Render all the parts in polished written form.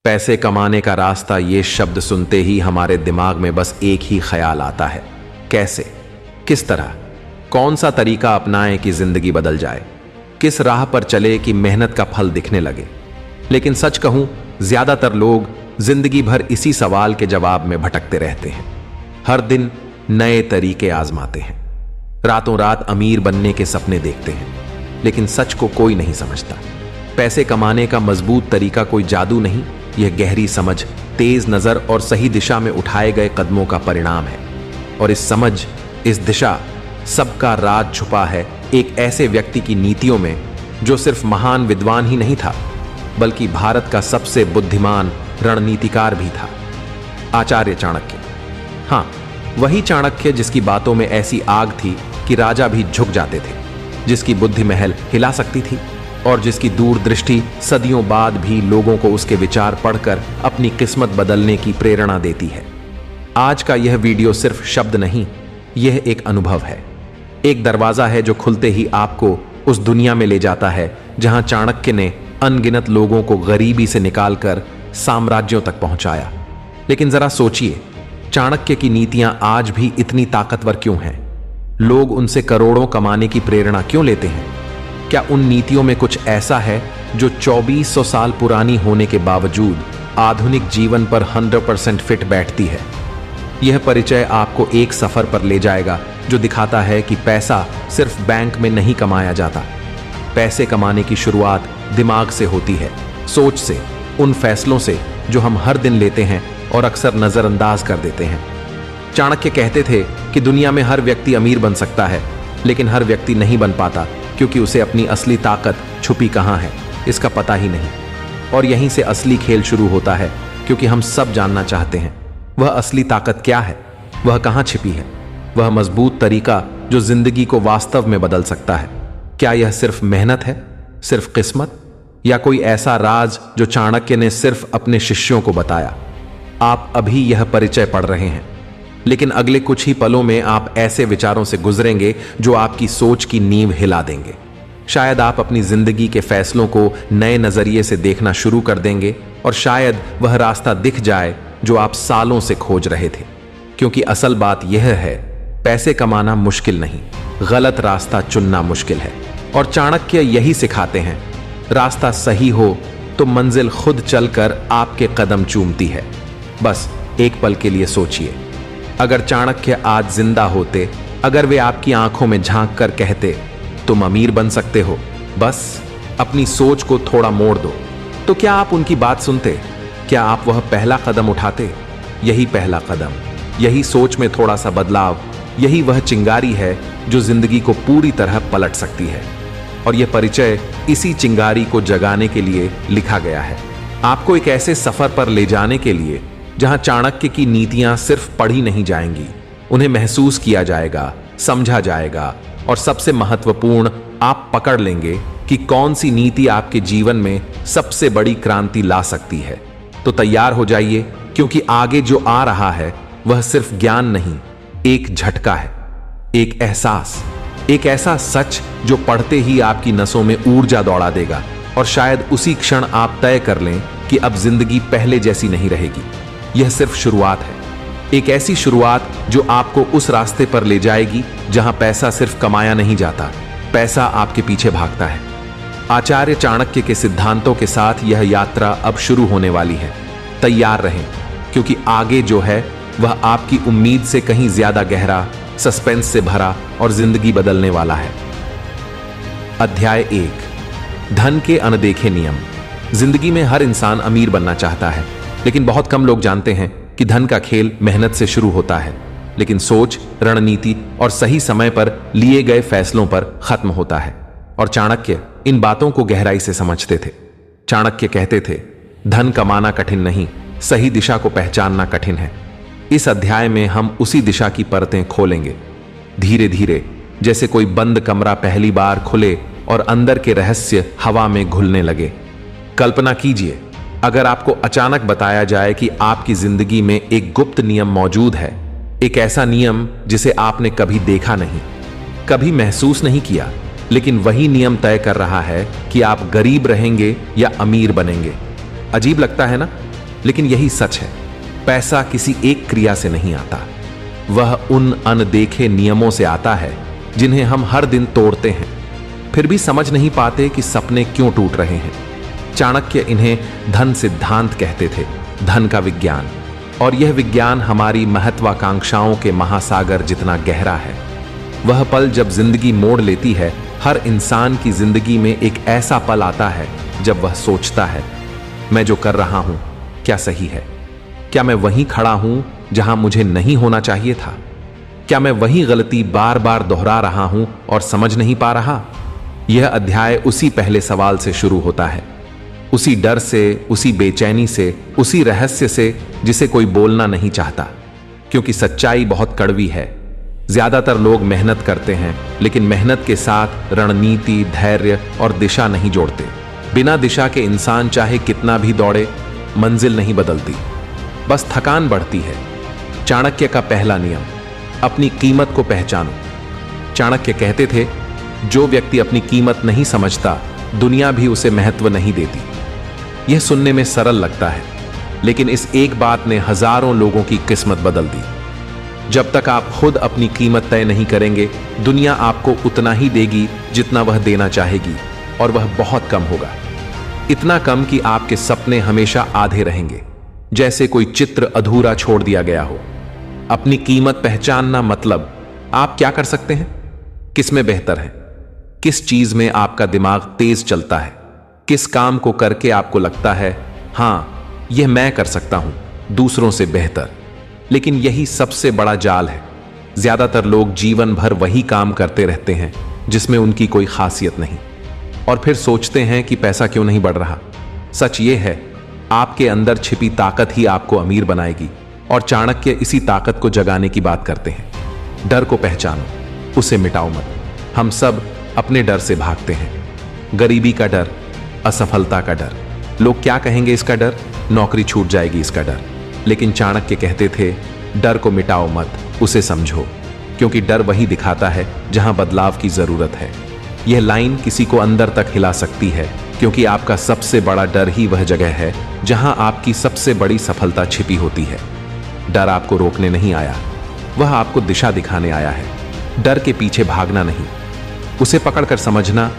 पैसे कमाने का रास्ता, ये शब्द सुनते ही हमारे दिमाग में बस एक ही ख्याल आता है, कैसे, किस तरह, कौन सा तरीका अपनाएं कि जिंदगी बदल जाए, किस राह पर चले कि मेहनत का फल दिखने लगे। लेकिन सच कहूं, ज्यादातर लोग जिंदगी भर इसी सवाल के जवाब में भटकते रहते हैं। हर दिन नए तरीके आजमाते हैं, रातों रात अमीर बनने के सपने देखते हैं, लेकिन सच को कोई नहीं समझता। पैसे कमाने का मजबूत तरीका कोई जादू नहीं, यह गहरी समझ, तेज नजर और सही दिशा में उठाए गए कदमों का परिणाम है। और इस समझ, इस दिशा, सबका राज छुपा है एक ऐसे व्यक्ति की नीतियों में जो सिर्फ महान विद्वान ही नहीं था, बल्कि भारत का सबसे बुद्धिमान रणनीतिकार भी था, आचार्य चाणक्य। हां, वही चाणक्य जिसकी बातों में ऐसी आग थी कि राजा भी झुक जाते थे, जिसकी बुद्धि महल हिला सकती थी और जिसकी दूरदृष्टि सदियों बाद भी लोगों को उसके विचार पढ़कर अपनी किस्मत बदलने की प्रेरणा देती है। आज का यह वीडियो सिर्फ शब्द नहीं, यह एक अनुभव है, एक दरवाजा है जो खुलते ही आपको उस दुनिया में ले जाता है जहां चाणक्य ने अनगिनत लोगों को गरीबी से निकालकर साम्राज्यों तक पहुंचाया। लेकिन जरा सोचिए, चाणक्य की नीतियां आज भी इतनी ताकतवर क्यों हैं? लोग उनसे करोड़ों कमाने की प्रेरणा क्यों लेते हैं? क्या उन नीतियों में कुछ ऐसा है जो 2400 साल पुरानी होने के बावजूद आधुनिक जीवन पर 100% फिट बैठती है? यह परिचय आपको एक सफर पर ले जाएगा जो दिखाता है कि पैसा सिर्फ बैंक में नहीं कमाया जाता। पैसे कमाने की शुरुआत दिमाग से होती है, सोच से, उन फैसलों से जो हम हर दिन लेते हैं और अक्सर नजरअंदाज कर देते हैं। चाणक्य कहते थे कि दुनिया में हर व्यक्ति अमीर बन सकता है, लेकिन हर व्यक्ति नहीं बन पाता क्योंकि उसे अपनी असली ताकत छुपी कहां है इसका पता ही नहीं। और यहीं से असली खेल शुरू होता है, क्योंकि हम सब जानना चाहते हैं वह असली ताकत क्या है, वह कहां छिपी है, वह मजबूत तरीका जो जिंदगी को वास्तव में बदल सकता है। क्या यह सिर्फ मेहनत है, सिर्फ किस्मत, या कोई ऐसा राज जो चाणक्य ने सिर्फ अपने शिष्यों को बताया? आप अभी यह परिचय पढ़ रहे हैं, लेकिन अगले कुछ ही पलों में आप ऐसे विचारों से गुजरेंगे जो आपकी सोच की नींव हिला देंगे। शायद आप अपनी जिंदगी के फैसलों को नए नजरिए से देखना शुरू कर देंगे, और शायद वह रास्ता दिख जाए जो आप सालों से खोज रहे थे। क्योंकि असल बात यह है, पैसे कमाना मुश्किल नहीं, गलत रास्ता चुनना मुश्किल है। और चाणक्य यही सिखाते हैं, रास्ता सही हो तो मंजिल खुद चलकर आपके कदम चूमती है। बस एक पल के लिए सोचिए, अगर चाणक्य आज जिंदा होते, अगर वे आपकी आंखों में झांक कर कहते तुम अमीर बन सकते हो, बस अपनी सोच को थोड़ा मोड़ दो, तो क्या आप उनकी बात सुनते? क्या आप वह पहला कदम उठाते? यही पहला कदम, यही सोच में थोड़ा सा बदलाव, यही वह चिंगारी है जो जिंदगी को पूरी तरह पलट सकती है। और यह परिचय इसी चिंगारी को जगाने के लिए लिखा गया है, आपको एक ऐसे सफर पर ले जाने के लिए जहां चाणक्य की नीतियां सिर्फ पढ़ी नहीं जाएंगी, उन्हें महसूस किया जाएगा, समझा जाएगा, और सबसे महत्वपूर्ण, आप पकड़ लेंगे कि कौन सी नीति आपके जीवन में सबसे बड़ी क्रांति ला सकती है। तो तैयार हो जाइए, क्योंकि आगे जो आ रहा है वह सिर्फ ज्ञान नहीं, एक झटका है, एक एहसास, एक ऐसा सच जो पढ़ते ही आपकी नसों में ऊर्जा दौड़ा देगा, और शायद उसी क्षण आप तय कर लें कि अब जिंदगी पहले जैसी नहीं रहेगी। यह सिर्फ शुरुआत है, एक ऐसी शुरुआत जो आपको उस रास्ते पर ले जाएगी जहां पैसा सिर्फ कमाया नहीं जाता, पैसा आपके पीछे भागता है। आचार्य चाणक्य के सिद्धांतों के साथ यह यात्रा अब शुरू होने वाली है। तैयार रहें, क्योंकि आगे जो है वह आपकी उम्मीद से कहीं ज्यादा गहरा, सस्पेंस से भरा और जिंदगी बदलने वाला है। अध्याय 1, धन के अनदेखे नियम। जिंदगी में हर इंसान अमीर बनना चाहता है, लेकिन बहुत कम लोग जानते हैं कि धन का खेल मेहनत से शुरू होता है, लेकिन सोच, रणनीति और सही समय पर लिए गए फैसलों पर खत्म होता है। और चाणक्य इन बातों को गहराई से समझते थे। चाणक्य कहते थे, धन कमाना कठिन नहीं, सही दिशा को पहचानना कठिन है। इस अध्याय में हम उसी दिशा की परतें खोलेंगे, धीरे धीरे, जैसे कोई बंद कमरा पहली बार खुले और अंदर के रहस्य हवा में घुलने लगे। कल्पना कीजिए, अगर आपको अचानक बताया जाए कि आपकी जिंदगी में एक गुप्त नियम मौजूद है, एक ऐसा नियम जिसे आपने कभी देखा नहीं, कभी महसूस नहीं किया, लेकिन वही नियम तय कर रहा है कि आप गरीब रहेंगे या अमीर बनेंगे। अजीब लगता है ना? लेकिन यही सच है, पैसा किसी एक क्रिया से नहीं आता, वह उन अनदेखे नियमों से आता है जिन्हें हम हर दिन तोड़ते हैं, फिर भी समझ नहीं पाते कि सपने क्यों टूट रहे हैं। चाणक्य इन्हें धन सिद्धांत कहते थे, धन का विज्ञान। और यह विज्ञान हमारी महत्वाकांक्षाओं के महासागर जितना गहरा है। वह पल जब जिंदगी मोड़ लेती है, हर इंसान की जिंदगी में एक ऐसा पल आता है जब वह सोचता है, मैं जो कर रहा हूं क्या सही है? क्या मैं वहीं खड़ा हूं जहां मुझे नहीं होना चाहिए था? क्या मैं वही गलती बार बार दोहरा रहा हूं और समझ नहीं पा रहा? यह अध्याय उसी पहले सवाल से शुरू होता है, उसी डर से, उसी बेचैनी से, उसी रहस्य से जिसे कोई बोलना नहीं चाहता, क्योंकि सच्चाई बहुत कड़वी है। ज्यादातर लोग मेहनत करते हैं, लेकिन मेहनत के साथ रणनीति, धैर्य और दिशा नहीं जोड़ते। बिना दिशा के इंसान चाहे कितना भी दौड़े, मंजिल नहीं बदलती, बस थकान बढ़ती है। चाणक्य का पहला नियम, अपनी कीमत को पहचानो। चाणक्य कहते थे, जो व्यक्ति अपनी कीमत नहीं समझता, दुनिया भी उसे महत्व नहीं देती। यह सुनने में सरल लगता है, लेकिन इस एक बात ने हजारों लोगों की किस्मत बदल दी। जब तक आप खुद अपनी कीमत तय नहीं करेंगे, दुनिया आपको उतना ही देगी जितना वह देना चाहेगी, और वह बहुत कम होगा। इतना कम कि आपके सपने हमेशा आधे रहेंगे, जैसे कोई चित्र अधूरा छोड़ दिया गया हो। अपनी कीमत पहचानना मतलब आप क्या कर सकते हैं, किस में बेहतर हैं, किस चीज में आपका दिमाग तेज चलता है, किस काम को करके आपको लगता है, हां यह मैं कर सकता हूं दूसरों से बेहतर। लेकिन यही सबसे बड़ा जाल है। ज्यादातर लोग जीवन भर वही काम करते रहते हैं जिसमें उनकी कोई खासियत नहीं, और फिर सोचते हैं कि पैसा क्यों नहीं बढ़ रहा। सच ये है, आपके अंदर छिपी ताकत ही आपको अमीर बनाएगी, और चाणक्य इसी ताकत को जगाने की बात करते हैं। डर को पहचानो, उसे मिटाओ मत। हम सब अपने डर से भागते हैं। गरीबी का डर, असफलता का डर, लोग क्या कहेंगे इसका डर, नौकरी छूट जाएगी इसका डर। लेकिन चाणक्य कहते थे, डर को मिटाओ मत, उसे समझो, क्योंकि डर वही दिखाता है जहां बदलाव की जरूरत है। यह लाइन किसी को अंदर तक हिला सकती है, क्योंकि आपका सबसे बड़ा डर ही वह जगह है जहां आपकी सबसे बड़ी सफलता छिपी होती है। डर आपको रोकने नहीं आया, वह आपको दिशा दिखाने आया है। डर के पीछे भागना नहीं, उसे पकड़कर समझना,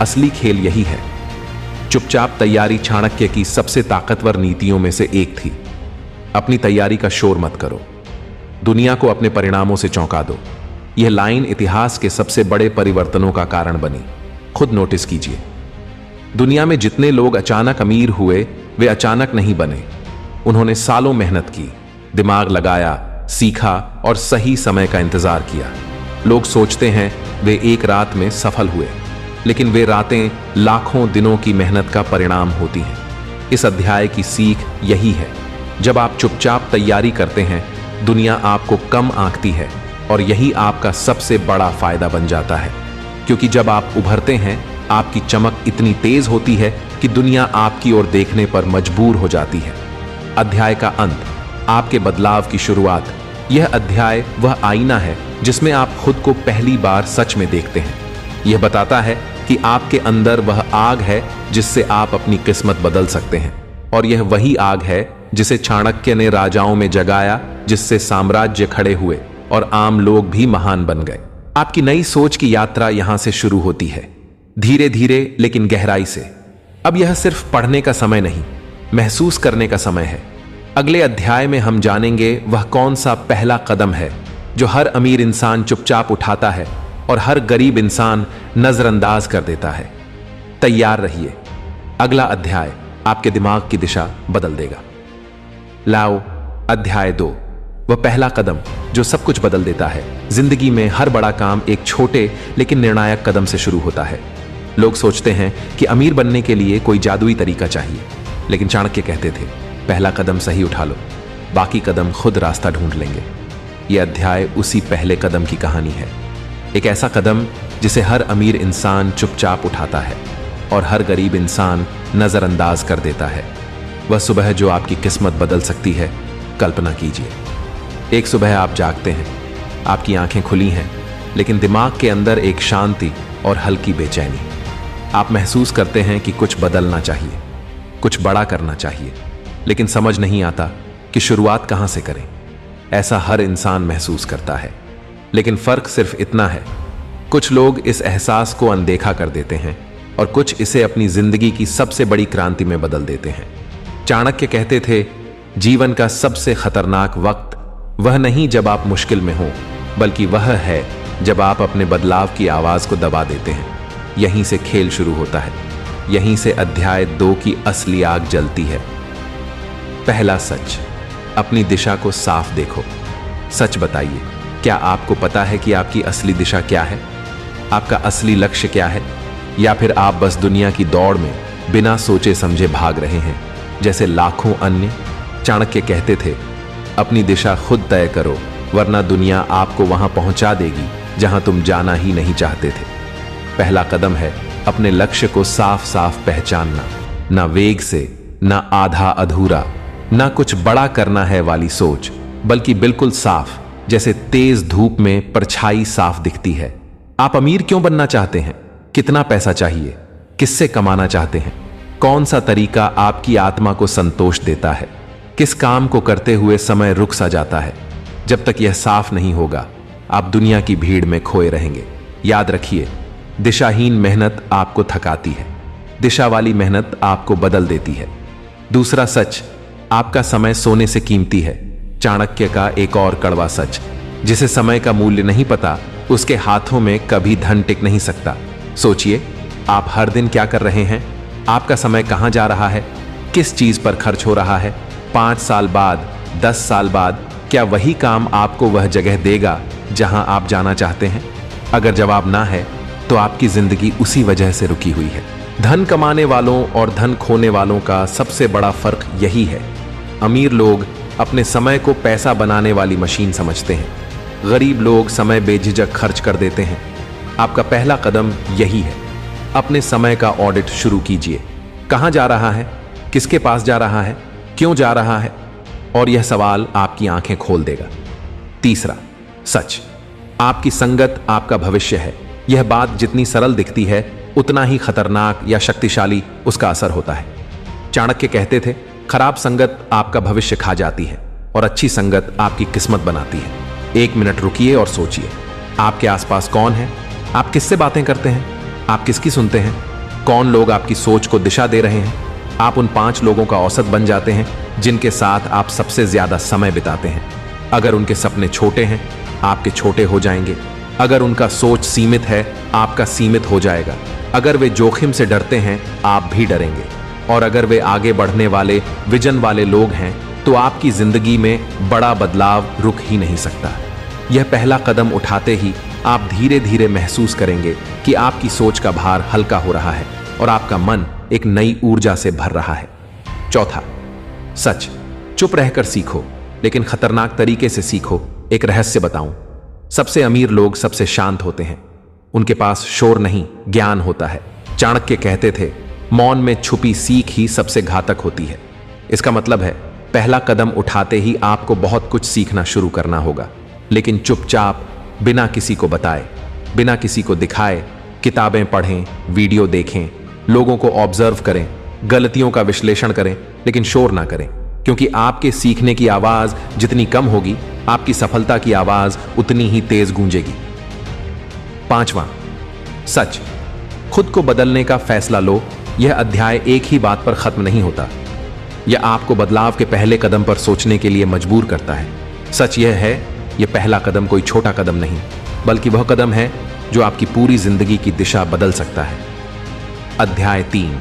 असली खेल यही है। चुपचाप तैयारी चाणक्य की सबसे ताकतवर नीतियों में से एक थी। अपनी तैयारी का शोर मत करो, दुनिया को अपने परिणामों से चौंका दो। यह लाइन इतिहास के सबसे बड़े परिवर्तनों का कारण बनी। खुद नोटिस कीजिए, दुनिया में जितने लोग अचानक अमीर हुए, वे अचानक नहीं बने। उन्होंने सालों मेहनत की, दिमाग लगाया, सीखा और सही समय का इंतजार किया। लोग सोचते हैं वे एक रात में सफल हुए, लेकिन वे रातें लाखों दिनों की मेहनत का परिणाम होती हैं। इस अध्याय की सीख यही है, जब आप चुपचाप तैयारी करते हैं, दुनिया आपको कम आंकती है, और यही आपका सबसे बड़ा फायदा बन जाता है। क्योंकि जब आप उभरते हैं, आपकी चमक इतनी तेज होती है कि दुनिया आपकी ओर देखने पर मजबूर हो जाती है। अध्याय का अंत, आपके बदलाव की शुरुआत। यह अध्याय वह आईना है जिसमें आप खुद को पहली बार सच में देखते हैं। यह बताता है कि आपके अंदर वह आग है जिससे आप अपनी किस्मत बदल सकते हैं, और यह वही आग है जिसे चाणक्य ने राजाओं में जगाया, जिससे साम्राज्य खड़े हुए और आम लोग भी महान बन गए। आपकी नई सोच की यात्रा यहां से शुरू होती है, धीरे धीरे लेकिन गहराई से। अब यह सिर्फ पढ़ने का समय नहीं, महसूस करने का समय है। अगले अध्याय में हम जानेंगे वह कौन सा पहला कदम है जो हर अमीर इंसान चुपचाप उठाता है और हर गरीब इंसान नजरअंदाज कर देता है। तैयार रहिए, अगला अध्याय आपके दिमाग की दिशा बदल देगा। लाओ, अध्याय 2, वह पहला कदम जो सब कुछ बदल देता है। जिंदगी में हर बड़ा काम एक छोटे लेकिन निर्णायक कदम से शुरू होता है। लोग सोचते हैं कि अमीर बनने के लिए कोई जादुई तरीका चाहिए, लेकिन चाणक्य कहते थे, पहला कदम सही उठा लो, बाकी कदम खुद रास्ता ढूंढ लेंगे। यह अध्याय उसी पहले कदम की कहानी है। एक ऐसा कदम जिसे हर अमीर इंसान चुपचाप उठाता है और हर गरीब इंसान नजरअंदाज कर देता है। वह सुबह जो आपकी किस्मत बदल सकती है, कल्पना कीजिए। एक सुबह आप जागते हैं, आपकी आंखें खुली हैं, लेकिन दिमाग के अंदर एक शांति और हल्की बेचैनी। आप महसूस करते हैं कि कुछ बदलना चाहिए, कुछ बड़ा करना चाहिए, लेकिन समझ नहीं आता कि शुरुआत कहां से करें। ऐसा हर इंसान महसूस करता है, लेकिन फर्क सिर्फ इतना है, कुछ लोग इस एहसास को अनदेखा कर देते हैं और कुछ इसे अपनी जिंदगी की सबसे बड़ी क्रांति में बदल देते हैं। चाणक्य कहते थे, जीवन का सबसे खतरनाक वक्त वह नहीं जब आप मुश्किल में हो, बल्कि वह है जब आप अपने बदलाव की आवाज को दबा देते हैं। यहीं से खेल शुरू होता है, यहीं से अध्याय 2 की असली आग जलती है। पहला सच, अपनी दिशा को साफ देखो। सच बताइए, क्या आपको पता है कि आपकी असली दिशा क्या है? आपका असली लक्ष्य क्या है? या फिर आप बस दुनिया की दौड़ में बिना सोचे समझे भाग रहे हैं जैसे लाखों अन्य? चाणक्य कहते थे, अपनी दिशा खुद तय करो, वरना दुनिया आपको वहां पहुंचा देगी जहां तुम जाना ही नहीं चाहते थे। पहला कदम है अपने लक्ष्य को साफ साफ पहचानना। ना वेग से, ना आधा अधूरा, ना कुछ बड़ा करना है वाली सोच, बल्कि बिल्कुल साफ, जैसे तेज धूप में परछाई साफ दिखती है। आप अमीर क्यों बनना चाहते हैं? कितना पैसा चाहिए? किससे कमाना चाहते हैं? कौन सा तरीका आपकी आत्मा को संतोष देता है? किस काम को करते हुए समय रुक सा जाता है? जब तक यह साफ नहीं होगा, आप दुनिया की भीड़ में खोए रहेंगे। याद रखिए, दिशाहीन मेहनत आपको थकाती है, दिशा वाली मेहनत आपको बदल देती है। दूसरा सच, आपका समय सोने से कीमती है। चाणक्य का एक और कड़वा सच, जिसे समय का मूल्य नहीं पता, उसके हाथों में कभी धन टिक नहीं सकता। सोचिए, आप हर दिन क्या कर रहे हैं? आपका समय कहां जा रहा है? किस चीज पर खर्च हो रहा है? 5 साल बाद, 10 साल बाद, क्या वही काम आपको वह जगह देगा जहां आप जाना चाहते हैं? अगर जवाब ना है, तो आपकी जिंदगी उसी वजह से रुकी हुई है। धन कमाने वालों और धन खोने वालों का सबसे बड़ा फर्क यही है। अमीर लोग अपने समय को पैसा बनाने वाली मशीन समझते हैं, गरीब लोग समय बेझिझक खर्च कर देते हैं। आपका पहला कदम यही है, अपने समय का ऑडिट शुरू कीजिए। कहां जा रहा है? किसके पास जा रहा है? क्यों जा रहा है? और यह सवाल आपकी आंखें खोल देगा। तीसरा सच, आपकी संगत आपका भविष्य है। यह बात जितनी सरल दिखती है, उतना ही खतरनाक या शक्तिशाली उसका असर होता है। चाणक्य कहते थे, खराब संगत आपका भविष्य खा जाती है और अच्छी संगत आपकी किस्मत बनाती है। 1 मिनट रुकिए और सोचिए, आपके आसपास कौन है? आप किससे बातें करते हैं? आप किसकी सुनते हैं? कौन लोग आपकी सोच को दिशा दे रहे हैं? आप उन 5 लोगों का औसत बन जाते हैं जिनके साथ आप सबसे ज्यादा समय बिताते हैं। अगर उनके सपने छोटे हैं, आपके छोटे हो जाएंगे। अगर उनका सोच सीमित है, आपका सीमित हो जाएगा। अगर वे जोखिम से डरते हैं, आप भी डरेंगे। और अगर वे आगे बढ़ने वाले, विजन वाले लोग हैं, तो आपकी जिंदगी में बड़ा बदलाव रुक ही नहीं सकता। यह पहला कदम उठाते ही आप धीरे धीरे महसूस करेंगे कि आपकी सोच का भार हल्का हो रहा है और आपका मन एक नई ऊर्जा से भर रहा है। चौथा सच, चुप रहकर सीखो, लेकिन खतरनाक तरीके से सीखो। एक रहस्य बताऊं, सबसे अमीर लोग सबसे शांत होते हैं। उनके पास शोर नहीं, ज्ञान होता है। चाणक्य कहते थे, मौन में छुपी सीख ही सबसे घातक होती है। इसका मतलब है, पहला कदम उठाते ही आपको बहुत कुछ सीखना शुरू करना होगा, लेकिन चुपचाप, बिना किसी को बताए, बिना किसी को दिखाए। किताबें पढ़ें, वीडियो देखें, लोगों को ऑब्जर्व करें, गलतियों का विश्लेषण करें, लेकिन शोर ना करें, क्योंकि आपके सीखने की आवाज जितनी कम होगी, आपकी सफलता की आवाज उतनी ही तेज गूंजेगी। पांचवां सच, खुद को बदलने का फैसला लो। यह अध्याय एक ही बात पर खत्म नहीं होता। यह आपको बदलाव के पहले कदम पर सोचने के लिए मजबूर करता है। सच यह है, यह पहला कदम कोई छोटा कदम नहीं, बल्कि वह कदम है जो आपकी पूरी जिंदगी की दिशा बदल सकता है। अध्याय 3,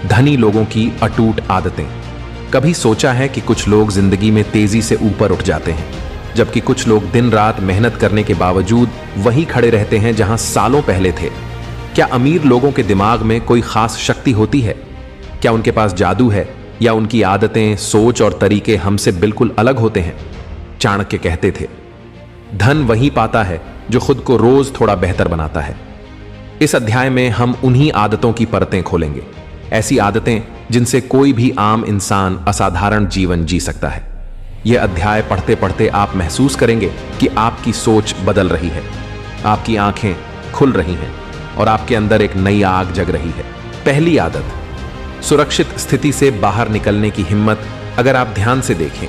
धनी लोगों की अटूट आदतें। कभी सोचा है कि कुछ लोग जिंदगी में तेजी से ऊपर उठ जाते हैं, जबकि कुछ लोग दिन रात मेहनत करने के बावजूद वहीं खड़े रहते हैं जहां सालों पहले थे। क्या अमीर लोगों के दिमाग में कोई खास शक्ति होती है? क्या उनके पास जादू है, या उनकी आदतें, सोच और तरीके हमसे बिल्कुल अलग होते हैं? चाणक्य कहते थे, धन वही पाता है जो खुद को रोज थोड़ा बेहतर बनाता है। इस अध्याय में हम उन्हीं आदतों की परतें खोलेंगे, ऐसी आदतें जिनसे कोई भी आम इंसान असाधारण जीवन जी सकता है। यह अध्याय पढ़ते पढ़ते आप महसूस करेंगे कि आपकी सोच बदल रही है, आपकी आंखें खुल रही हैं और आपके अंदर एक नई आग जग रही है। पहली आदत, सुरक्षित स्थिति से बाहर निकलने की हिम्मत अगर आप ध्यान से देखें,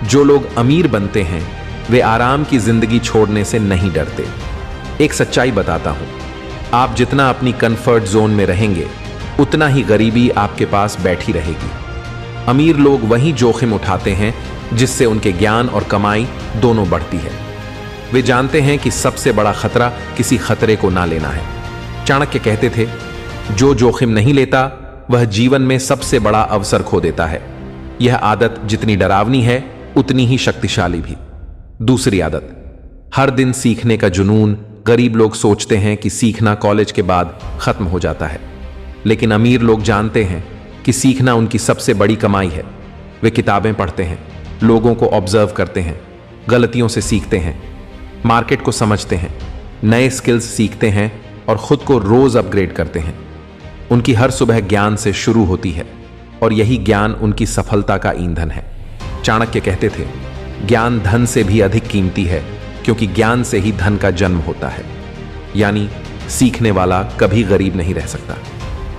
जो लोग अमीर बनते हैं वे आराम की जिंदगी छोड़ने से नहीं डरते। एक सच्चाई बताता हूं, आप जितना अपनी कंफर्ट जोन में रहेंगे उतना ही गरीबी आपके पास बैठी रहेगी। अमीर लोग वही जोखिम उठाते हैं जिससे उनके ज्ञान और कमाई दोनों बढ़ती है। वे जानते हैं कि सबसे बड़ा खतरा किसी खतरे को ना लेना है। चाणक्य कहते थे, जो जोखिम नहीं लेता वह जीवन में सबसे बड़ा अवसर खो देता है। यह आदत जितनी डरावनी है उतनी ही शक्तिशाली भी। दूसरी आदत, हर दिन सीखने का जुनून। गरीब लोग सोचते हैं कि सीखना कॉलेज के बाद खत्म हो जाता है, लेकिन अमीर लोग जानते हैं कि सीखना उनकी सबसे बड़ी कमाई है। वे किताबें पढ़ते हैं, लोगों को ऑब्जर्व करते हैं, गलतियों से सीखते हैं, मार्केट को समझते हैं, नए स्किल्स सीखते हैं और खुद को रोज अपग्रेड करते हैं। उनकी हर सुबह ज्ञान से शुरू होती है और यही ज्ञान उनकी सफलता का ईंधन है। चाणक्य कहते थे, ज्ञान धन से भी अधिक कीमती है क्योंकि ज्ञान से ही धन का जन्म होता है। यानी सीखने वाला कभी गरीब नहीं रह सकता।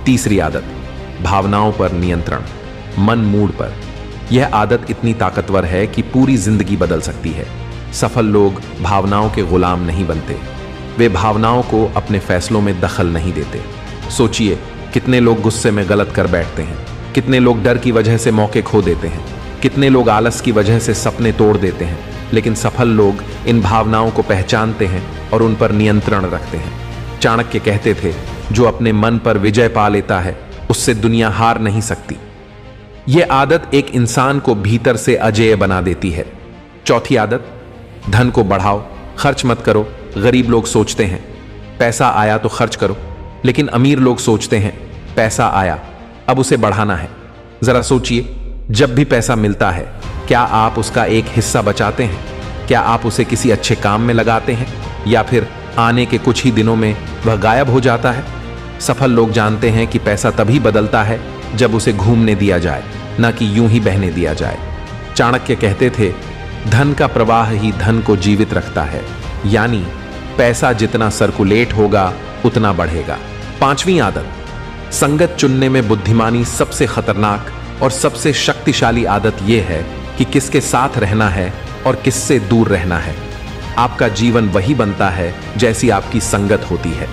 तीसरी आदत, भावनाओं पर नियंत्रण, मन मूड पर। यह आदत इतनी ताकतवर है कि पूरी जिंदगी बदल सकती है। सफल लोग भावनाओं के गुलाम नहीं बनते। वे भावनाओं को अपने फैसलों में दखल नहीं देते। सोचिए, कितने लोग गुस्से में गलत कर बैठते हैं, कितने लोग डर की वजह से मौके खो देते हैं, कितने लोग आलस की वजह से सपने तोड़ देते हैं। लेकिन सफल लोग इन भावनाओं को पहचानते हैं और उन पर नियंत्रण रखते हैं। चाणक्य कहते थे, जो अपने मन पर विजय पा लेता है उससे दुनिया हार नहीं सकती। यह आदत एक इंसान को भीतर से अजेय बना देती है। चौथी आदत, धन को बढ़ाओ, खर्च मत करो। गरीब लोग सोचते हैं पैसा आया तो खर्च करो, लेकिन अमीर लोग सोचते हैं पैसा आया अब उसे बढ़ाना है। जरा सोचिए, जब भी पैसा मिलता है क्या आप उसका एक हिस्सा बचाते हैं? क्या आप उसे किसी अच्छे काम में लगाते हैं या फिर आने के कुछ ही दिनों में वह गायब हो जाता है? सफल लोग जानते हैं कि पैसा तभी बदलता है जब उसे घूमने दिया जाए, ना कि यूं ही बहने दिया जाए। चाणक्य कहते थे, धन का प्रवाह ही धन को जीवित रखता है। यानी पैसा जितना सर्कुलेट होगा उतना बढ़ेगा। पांचवी आदत, संगत चुनने में बुद्धिमानी। सबसे खतरनाक और सबसे शक्तिशाली आदत यह है कि किसके साथ रहना है और किससे दूर रहना है। आपका जीवन वही बनता है जैसी आपकी संगत होती है।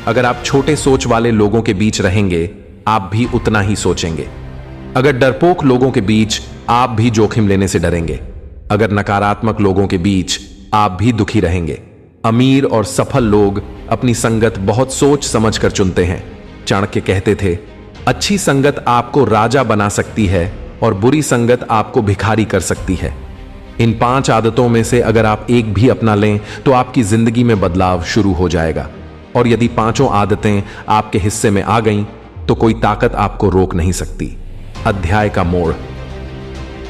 अगर आप छोटे सोच वाले लोगों के बीच रहेंगे आप भी उतना ही सोचेंगे। अगर डरपोक लोगों के बीच आप भी जोखिम लेने से डरेंगे। अगर नकारात्मक लोगों के बीच आप भी दुखी रहेंगे। अमीर और सफल लोग अपनी संगत बहुत सोच समझ कर चुनते हैं। चाणक्य कहते थे, अच्छी संगत आपको राजा बना सकती है और बुरी संगत आपको भिखारी कर सकती है। इन 5 आदतों में से अगर आप एक भी अपना लें तो आपकी जिंदगी में बदलाव शुरू हो जाएगा। और यदि 5 आदतें आपके हिस्से में आ गईं तो कोई ताकत आपको रोक नहीं सकती। अध्याय का मोड़।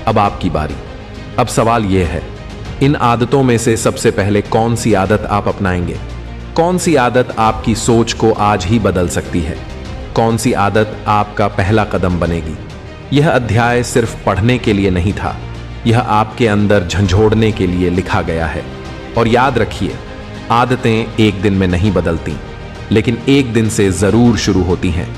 अब आपकी बारी। अब सवाल यह है, इन आदतों में से सबसे पहले कौन सी आदत आप अपनाएंगे? कौन सी आदत आपकी सोच को आज ही बदल सकती है? कौन सी आदत आपका पहला कदम बनेगी? यह अध्याय सिर्फ पढ़ने के लिए नहीं था, यह आपके अंदर झंझोड़ने के लिए लिखा गया है। और याद रखिए, आदतें एक दिन में नहीं बदलती, लेकिन एक दिन से जरूर शुरू होती हैं।